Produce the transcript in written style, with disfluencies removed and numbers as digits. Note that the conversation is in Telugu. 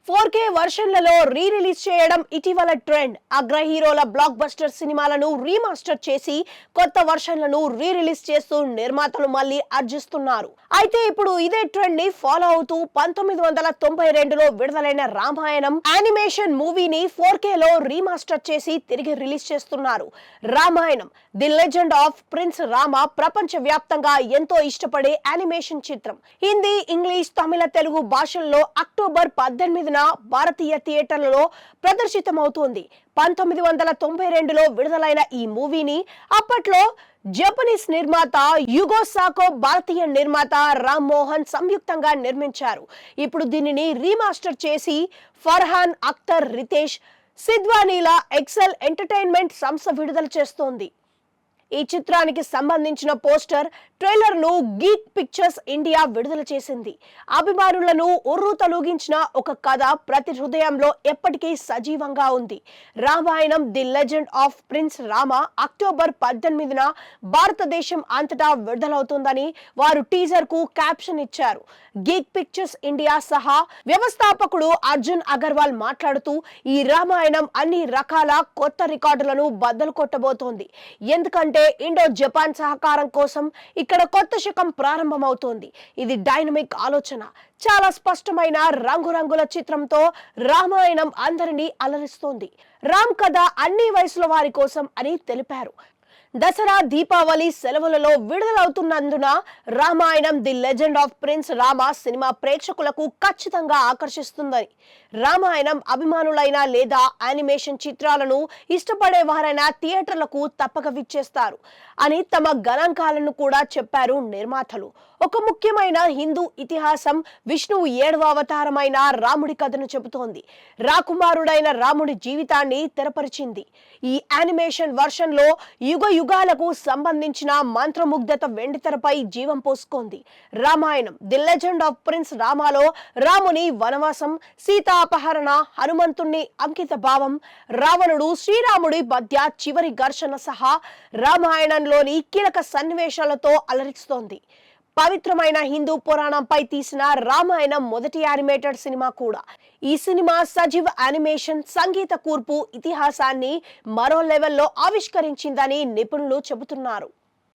4K వర్షన్లలో రిలీజ్ చేయడం ఇటీవల ట్రెండ్. అగ్ర హీరోల బ్లాక్ బస్టర్ సినిమాలను రీమాస్టర్ చేసి కొత్త వర్షన్లను రిలీజ్ చేస్తూ నిర్మాతలు మళ్ళీ ఆర్జిస్తున్నారు. అయితే ఇప్పుడు ఇదే ట్రెండ్ ని ఫాలో అవుతూ 1992లో విడుదలైన రామాయణం యానిమేషన్ మూవీని 4K లో రీమాస్టర్ చేసి తిరిగి రిలీజ్ చేస్తున్నారు. Ramayanam the legend of prince Rama ప్రపంచ వ్యాప్తంగా ఎంతో ఇష్టపడే యానిమేషన్ చిత్రం. హిందీ, ఇంగ్లీష్, తమిళ, తెలుగు భాషల్లో అక్టోబర్ 18న భారతీయ థియేటర్లలో ప్రదర్శితమవుతోంది. 1992లో విడుదలైన ఈ మూవీని అప్పట్లో జపనీస్ నిర్మాత యుగో సాకో, భారతీయ నిర్మాత రామ్ మోహన్ సంయుక్తంగా నిర్మించారు. ఇప్పుడు దీనిని రీమాస్టర్ చేసి ఫర్హాన్ అఖ్తర్, రితేష్ సిద్వానీల ఎక్సెల్ ఎంటర్టైన్మెంట్ సంస్థ విడుదల చేస్తోంది. ఈ చిత్రానికి సంబంధించిన పోస్టర్, ట్రైలర్ ను గీక్ పిక్చర్స్ ఇండియా విడుదల చేసింది. అభిమానులను ఉర్రూతలూగించిన ఒక కథ ప్రతి హృదయంలో ఎప్పటికీ సజీవంగా ఉంది. Ramayanam the legend of prince Rama October 18న భారతదేశం అంతటా విడుదలవుతుందని వారు టీజర్ కు క్యాప్షన్ ఇచ్చారు. గీక్ పిక్చర్స్ ఇండియా సహా వ్యవస్థాపకుడు అర్జున్ అగర్వాల్ మాట్లాడుతూ, ఈ రామాయణం అన్ని రకాల కొత్త రికార్డులను బద్దలు కొట్టబోతోంది. ఎందుకంటే ఇండో జపాన్ సహకారం కోసం ఇక్కడ కొత్త శకం ప్రారంభమవుతోంది. ఇది డైనమిక్ ఆలోచన, చాలా స్పష్టమైన రంగురంగుల చిత్రంతో రామాయణం అందరినీ అలరిస్తోంది. రామ్ కథ అన్ని వయసుల వారి కోసం అని తెలిపారు. దసరా, దీపావళి సెలవులలో విడుదలవుతున్నందున Ramayanam the legend of prince Rama cinema ప్రేక్షకులకు ఖచ్చితంగా ఆకర్షిస్తుందని, రామాయణం అభిమానులైనా లేదా యానిమేషన్ చిత్రాలను ఇష్టపడేవారైనా థియేటర్లకు తప్పక విచ్చేస్తారు అని తమ గణాంకాలను కూడా చెప్పారు నిర్మాతలు. ఒక ముఖ్యమైన హిందూ ఇతిహాసం విష్ణువు 7వ అవతారమైన రాముడి కథను చెబుతోంది. రాకుమారుడైన రాముడి జీవితాన్ని తెరపరిచింది. ఈ యానిమేషన్ వర్షన్ లో యుగాలకు సంబంధించిన మంత్రముగ్ధత వెండితెరపై జీవం పోసుకుంది. Ramayanam the legend of prince రామాలో రాముని వనవాసం, సీతా అపహరణ, హనుమంతుణ్ణి అంకిత భావం, రావణుడు శ్రీరాముడి మధ్య చివరి ఘర్షణ సహా రామాయణంలోని కీలక సన్నివేశాలతో అలరిస్తోంది. పవిత్రమైన హిందూ పురాణంపై తీసిన రామాయణం మొదటి యానిమేటెడ్ సినిమా కూడా. ఈ సినిమా సజీవ యానిమేషన్, సంగీత కూర్పు ఇతిహాసాన్ని మరో లెవెల్లో ఆవిష్కరించిందని నిపుణులు చెబుతున్నారు.